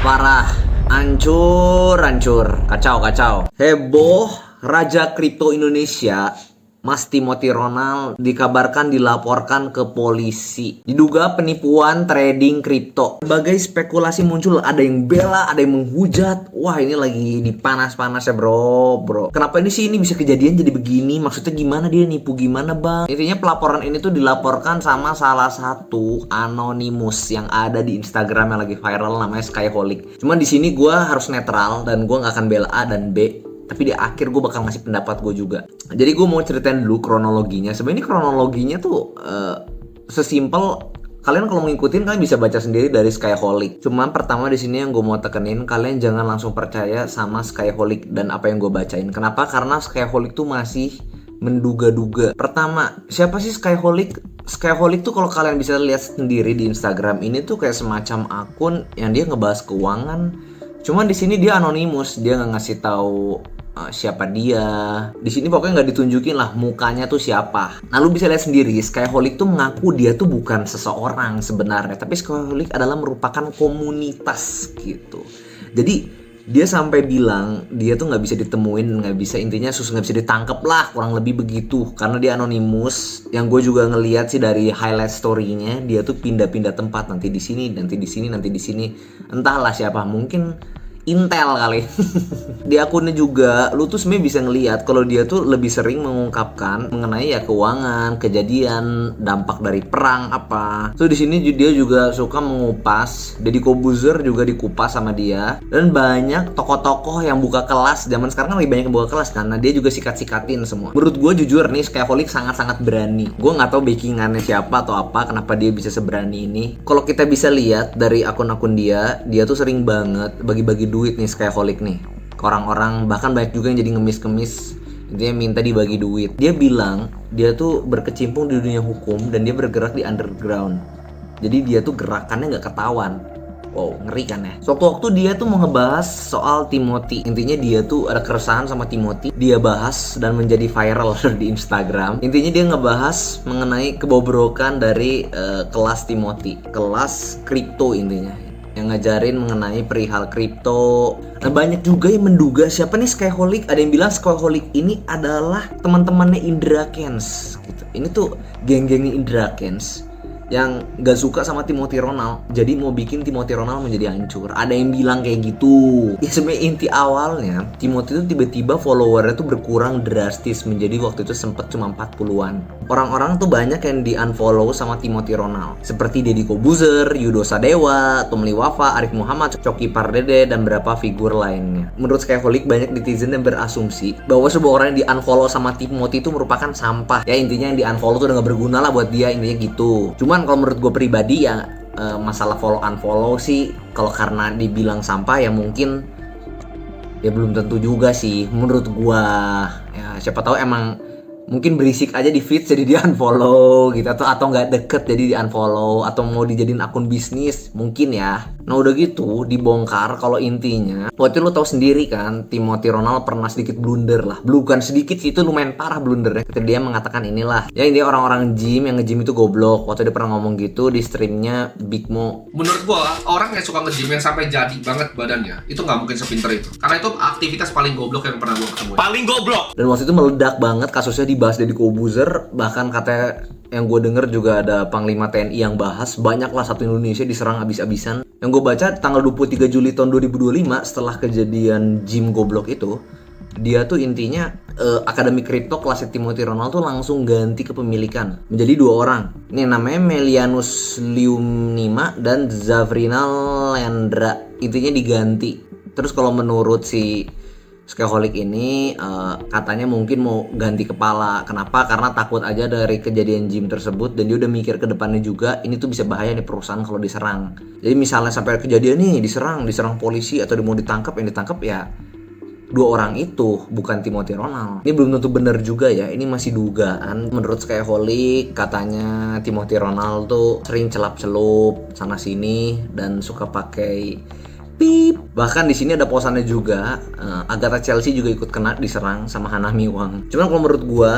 Parah, hancur, kacau. Heboh, Raja Kripto Indonesia, Mas Timothy Ronald dikabarkan dilaporkan ke polisi. Diduga penipuan trading kripto. Berbagai spekulasi muncul, ada yang bela, ada yang menghujat. Wah, ini lagi dipanas-panas ya bro. Kenapa ini sih ini bisa kejadian jadi begini? Maksudnya gimana dia nipu gimana bang? Intinya pelaporan ini tuh dilaporkan sama salah satu anonimus yang ada di Instagram yang lagi viral namanya Skyholic. Cuman di sini gue harus netral dan gue nggak akan bela A dan B. Tapi di akhir gue bakal ngasih pendapat gue juga. Jadi gue mau ceritain dulu kronologinya. Sebenarnya kronologinya tuh sesimpel kalian kalau mau ngikutin kalian bisa baca sendiri dari Skyholic. Cuma pertama di sini yang gue mau tekenin, kalian jangan langsung percaya sama Skyholic dan apa yang gue bacain. Kenapa? Karena Skyholic tuh masih menduga-duga. Pertama, siapa sih Skyholic? Skyholic tuh kalau kalian bisa lihat sendiri di Instagram ini tuh kayak semacam akun yang dia ngebahas keuangan. Cuman di sini dia anonimus, dia nggak ngasih tahu siapa dia. Di sini pokoknya nggak ditunjukin lah mukanya tuh siapa. Nah lu bisa lihat sendiri, Skyholic tuh mengaku dia tuh bukan seseorang sebenarnya, tapi Skyholic adalah merupakan komunitas gitu. Jadi dia sampai bilang dia tuh nggak bisa ditemuin, nggak bisa, intinya nggak bisa ditangkep lah, kurang lebih begitu. Karena dia anonimus. Yang gue juga ngeliat sih dari highlight story-nya, dia tuh pindah-pindah tempat, nanti di sini, nanti di sini, nanti di sini. Entahlah siapa, mungkin Intel kali. Di akunnya juga lu tuh sebenarnya bisa ngelihat kalau dia tuh lebih sering mengungkapkan mengenai ya keuangan, kejadian, dampak dari perang apa. Di sini dia juga suka mengupas. Deddy Corbuzier juga dikupas sama dia, dan banyak tokoh-tokoh yang buka kelas. Zaman sekarang kan lebih banyak yang buka kelas karena dia juga sikat-sikatin semua. Menurut gue jujur nih, Skyholic sangat-sangat berani. Gue nggak tahu backingannya siapa atau apa, kenapa dia bisa seberani ini. Kalau kita bisa lihat dari akun-akun dia tuh sering banget bagi-bagi duit nih Skyholic nih ke orang-orang, bahkan banyak juga yang jadi ngemis-ngemis, intinya minta dibagi duit. Dia bilang dia tuh berkecimpung di dunia hukum dan dia bergerak di underground, jadi dia tuh gerakannya nggak ketahuan. Wow, ngeri kan ya. Sewaktu-waktu dia tuh mau ngebahas soal Timothy. Intinya dia tuh ada keresahan sama Timothy, dia bahas dan menjadi viral di Instagram. Intinya dia ngebahas mengenai kebobrokan dari kelas Timothy, kelas kripto intinya, yang ngajarin mengenai perihal kripto. Nah, banyak juga yang menduga siapa nih Skyholic. Ada yang bilang Skyholic ini adalah teman-temannya Indra Kents gitu. Ini tuh geng-gengnya Indra Kents yang gak suka sama Timothy Ronald, jadi mau bikin Timothy Ronald menjadi hancur. Ada yang bilang kayak gitu. Ya sebenarnya inti awalnya Timothy itu tiba-tiba followernya tuh berkurang drastis, menjadi waktu itu sempet cuma 40-an. Orang-orang tuh banyak yang di unfollow sama Timothy Ronald, seperti Deddy Corbuzier, Yudo Sadewa, Tom Liwafa, Arif Muhammad, Coki Pardede, dan beberapa figur lainnya. Menurut Skyholic, banyak netizen yang berasumsi bahwa sebuah orang yang di unfollow sama Timothy itu merupakan sampah. Ya intinya yang di unfollow tuh udah gak berguna lah buat dia, intinya gitu. Cuman kalau menurut gue pribadi ya masalah follow unfollow sih, kalau karena dibilang sampah ya mungkin ya belum tentu juga sih menurut gue. Ya siapa tahu emang mungkin berisik aja di feed jadi di unfollow gitu, atau nggak deket jadi di unfollow, atau mau dijadiin akun bisnis mungkin ya. Nah udah gitu dibongkar kalau intinya waktu itu lo tau sendiri kan, Timothy Ronald pernah sedikit blunder lah, bukan sedikit sih, itu lumayan parah blundernya. Ketika dia mengatakan inilah ya, intinya orang-orang gym yang nge-gym itu goblok. Waktu dia pernah ngomong gitu di streamnya Big Mo. Menurut gua orang yang suka nge-gym yang sampai jadi banget badannya itu nggak mungkin sepinter itu, karena itu aktivitas paling goblok yang pernah gua ketemu. Paling goblok. Dan waktu itu meledak banget kasusnya, dibahas Deddy Corbuzier, bahkan katanya yang gue denger juga ada Panglima TNI yang bahas. Banyak lah, satu Indonesia diserang abis-abisan. Yang gue baca tanggal 23 Juli tahun 2025 setelah kejadian gym goblok itu, dia tuh intinya Akademi Kripto kelasnya Timothy Ronald tuh langsung ganti kepemilikan menjadi 2 orang. Ini namanya Melianus Liumnima dan Zavrinal Lendra. Intinya diganti. Terus kalau menurut si Skyholic ini katanya mungkin mau ganti kepala. Kenapa? Karena takut aja dari kejadian gym tersebut, dan dia udah mikir ke depannya juga ini tuh bisa bahaya nih perusahaan kalau diserang. Jadi misalnya sampai kejadian nih diserang polisi atau mau ditangkap, yang ditangkap ya 2 orang itu, bukan Timothy Ronald. Ini belum tentu benar juga ya, ini masih dugaan. Menurut Skyholic katanya Timothy Ronald tuh sering celap-celup sana sini dan suka pakai pip. Bahkan di sini ada posannya juga. Agatha Chelsea juga ikut kena diserang sama Hanami Wang. Cuman kalau menurut gua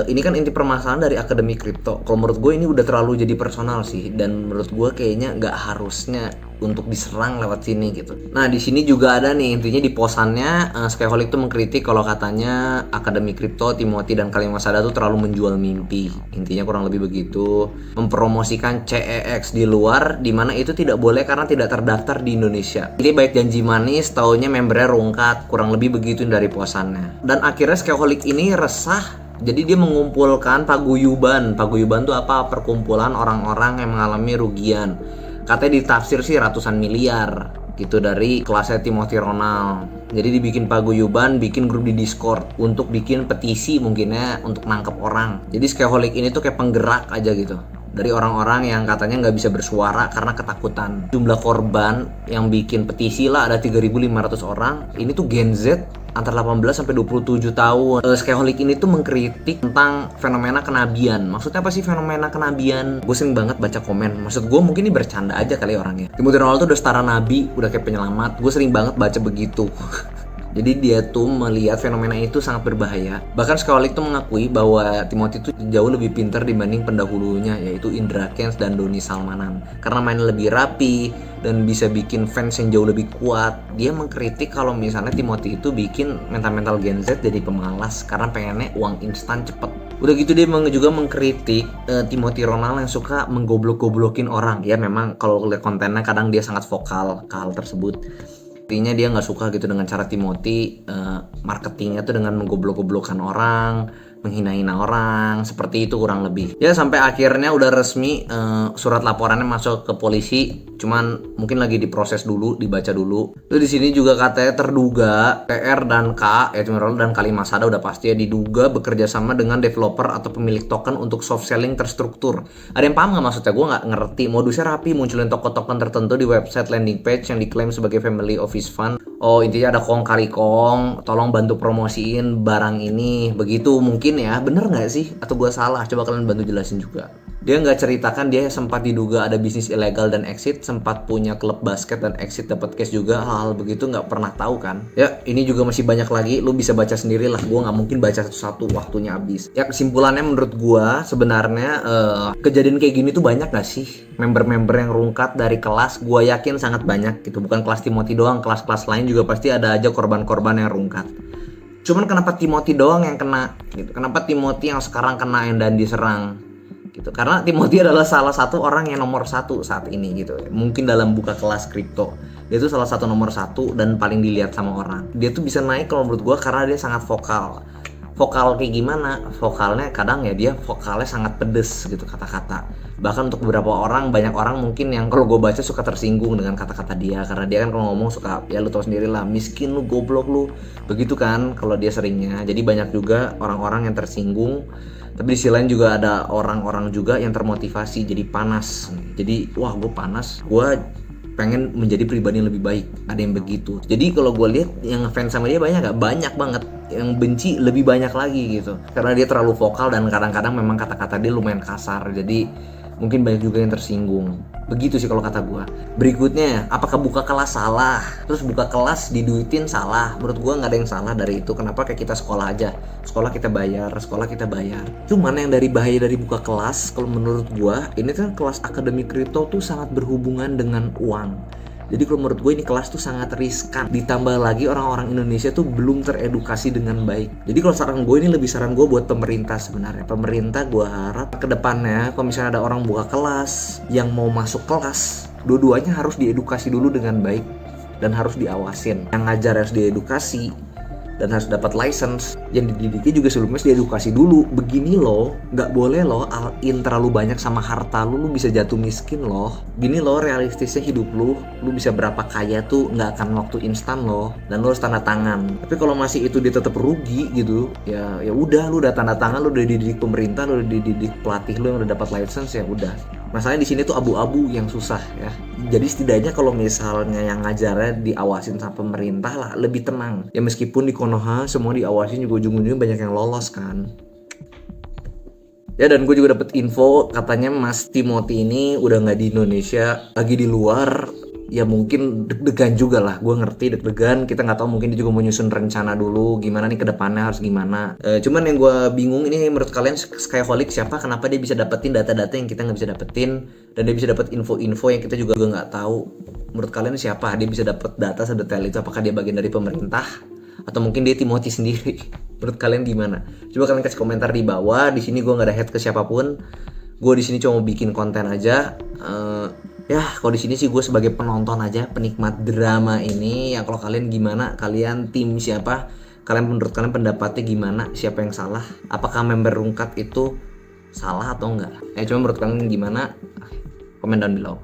ini kan inti permasalahan dari Akademi Kripto. Kalau menurut gua ini udah terlalu jadi personal sih, dan menurut gua kayaknya nggak harusnya untuk diserang lewat sini gitu. Nah di sini juga ada nih intinya di posannya Skyholic tuh mengkritik kalau katanya Akademi Kripto, Timothy dan Kali Masada tuh terlalu menjual mimpi. Intinya kurang lebih begitu, mempromosikan CEX di luar dimana itu tidak boleh karena tidak terdaftar di Indonesia. Jadi baik janji manis, taunya membernya rungkat, kurang lebih begitu dari posannya. Dan akhirnya Skyholic ini resah. Jadi dia mengumpulkan paguyuban. Paguyuban tuh apa? Perkumpulan orang-orang yang mengalami rugian. Katanya ditafsir sih ratusan miliar gitu dari kelasnya Timothy Ronald. Jadi dibikin paguyuban, bikin grup di Discord untuk bikin petisi mungkinnya untuk nangkep orang. Jadi Skyholic ini tuh kayak penggerak aja gitu dari orang-orang yang katanya nggak bisa bersuara karena ketakutan. Jumlah korban yang bikin petisi lah ada 3.500 orang. Ini tuh Gen Z antara 18 sampai 27 tahun. Skyholic ini tuh mengkritik tentang fenomena kenabian. Maksudnya apa sih fenomena kenabian? Gue sering banget baca komen. Maksud gue mungkin ini bercanda aja kali orangnya. Timothy Ronald tuh udah setara nabi, udah kayak penyelamat. Gue sering banget baca begitu. Jadi dia tuh melihat fenomena itu sangat berbahaya. Bahkan Skyholic tuh mengakui bahwa Timothy tuh jauh lebih pintar dibanding pendahulunya, yaitu Indra Kents dan Doni Salmanan. Karena main lebih rapi dan bisa bikin fans yang jauh lebih kuat. Dia mengkritik kalau misalnya Timothy itu bikin mental-mental Gen Z jadi pemalas karena pengennya uang instan cepet. Udah gitu dia juga mengkritik Timothy Ronald yang suka menggoblok-goblokin orang. Ya memang kalau lihat kontennya kadang dia sangat vokal ke hal tersebut. Intinya dia nggak suka gitu dengan cara Timothy marketingnya tuh dengan menggoblok-goblokkan orang, menghina-hina orang, seperti itu kurang lebih. Ya sampai akhirnya udah resmi surat laporannya masuk ke polisi, cuman mungkin lagi diproses dulu, dibaca dulu. Terus di sini juga katanya terduga PR dan K, ya Timothy dan Kali Masada udah pasti ya diduga bekerja sama dengan developer atau pemilik token untuk soft selling terstruktur. Ada yang paham nggak maksudnya? Gue nggak ngerti. Modusnya rapi, munculin token-token tertentu di website landing page yang diklaim sebagai family office fund. Oh intinya ada kong kali kong, tolong bantu promosiin barang ini, begitu mungkin ya. Bener nggak sih? Atau gue salah? Coba kalian bantu jelasin juga. Dia nggak ceritakan dia sempat diduga ada bisnis ilegal dan exit, sempat punya klub basket dan exit dapat cash juga, hal-hal begitu nggak pernah tahu kan? Ya ini juga masih banyak lagi, lu bisa baca sendiri lah. Gue nggak mungkin baca satu-satu, waktunya habis. Ya kesimpulannya menurut gue sebenarnya kejadian kayak gini tuh banyak nggak sih? Member-member yang rungkat dari kelas, gue yakin sangat banyak gitu. Bukan kelas Timothy doang, kelas-kelas lain juga pasti ada aja korban-korban yang rungkat. Cuman kenapa Timothy doang yang kena gitu? Kenapa Timothy yang sekarang kena dan diserang? Gitu. Karena Timothy adalah salah satu orang yang nomor satu saat ini gitu. Mungkin dalam buka kelas kripto dia tuh salah satu nomor satu dan paling dilihat sama orang. Dia tuh bisa naik kalau menurut gue karena dia sangat vokal. Vokal kayak gimana? Vokalnya kadang ya dia vokalnya sangat pedes gitu kata-kata. Bahkan untuk beberapa orang, banyak orang mungkin yang kalau gue baca suka tersinggung dengan kata-kata dia. Karena dia kan kalau ngomong suka, ya lu tau sendiri lah, miskin lu, goblok lu. Begitu kan kalau dia seringnya. Jadi banyak juga orang-orang yang tersinggung. Tapi di sisi lain juga ada orang-orang juga yang termotivasi jadi panas. Jadi wah gue panas, gue pengen menjadi pribadi yang lebih baik. Ada yang begitu. Jadi kalau gue lihat yang fans sama dia banyak gak? Banyak banget. Yang benci lebih banyak lagi gitu. Karena dia terlalu vokal dan kadang-kadang memang kata-kata dia lumayan kasar. Jadi mungkin banyak juga yang tersinggung. Begitu sih kalau kata gue. Berikutnya, apakah buka kelas salah? Terus buka kelas diduitin salah? Menurut gue gak ada yang salah dari itu. Kenapa kayak kita sekolah aja? Sekolah kita bayar. Cuman yang dari bahaya dari buka kelas, kalau menurut gue, ini kan kelas akademi kripto tuh sangat berhubungan dengan uang. Jadi kalau menurut gue ini kelas tuh sangat riskan. Ditambah lagi orang-orang Indonesia tuh belum teredukasi dengan baik. Jadi kalau saran gue ini lebih saran gue buat pemerintah sebenarnya. Pemerintah gue harap ke depannya kalau misalnya ada orang buka kelas yang mau masuk kelas, dua-duanya harus diedukasi dulu dengan baik dan harus diawasin. Yang ngajar harus diedukasi dan harus dapat license. Yang dididiknya juga sebelumnya diedukasi dulu. Begini loh, nggak boleh loh all in terlalu banyak sama harta lu bisa jatuh miskin loh. Gini loh realistisnya hidup lu bisa berapa kaya tuh nggak akan waktu instan loh, dan lu harus tanda tangan. Tapi kalau masih itu dia tetap rugi gitu, ya udah lu udah tanda tangan, lu udah dididik pemerintah, lu udah dididik pelatih lu yang udah dapat license, ya udah. Masalahnya di sini tuh abu-abu yang susah ya. Jadi setidaknya kalau misalnya yang ngajarnya diawasin sama pemerintah lah, lebih tenang. Ya meskipun di Konoha semua diawasin juga ujung-ujungnya banyak yang lolos kan. Ya dan gue juga dapet info katanya Mas Timothy ini udah nggak di Indonesia, lagi di luar. Ya mungkin deg-degan juga lah, gue ngerti deg-degan. Kita nggak tahu, mungkin dia juga mau nyusun rencana dulu gimana nih ke depannya harus gimana. Cuman yang gue bingung ini, menurut kalian Skyholic siapa? Kenapa dia bisa dapetin data-data yang kita nggak bisa dapetin, dan dia bisa dapet info-info yang kita juga nggak tahu. Menurut kalian siapa? Dia bisa dapat data sedetail itu? Apakah dia bagian dari pemerintah? Atau mungkin dia Timothy sendiri? Menurut kalian gimana? Coba kalian kasih komentar di bawah. Di sini gue nggak ada hate ke siapapun. Gue di sini cuma mau bikin konten aja. Ya, kalau di sini sih gue sebagai penonton aja, penikmat drama ini. Ya kalau kalian gimana? Kalian tim siapa? Kalian menurut kalian pendapatnya gimana? Siapa yang salah? Apakah member Rungkat itu salah atau enggak? Ya coba menurut kalian gimana? Komen down below.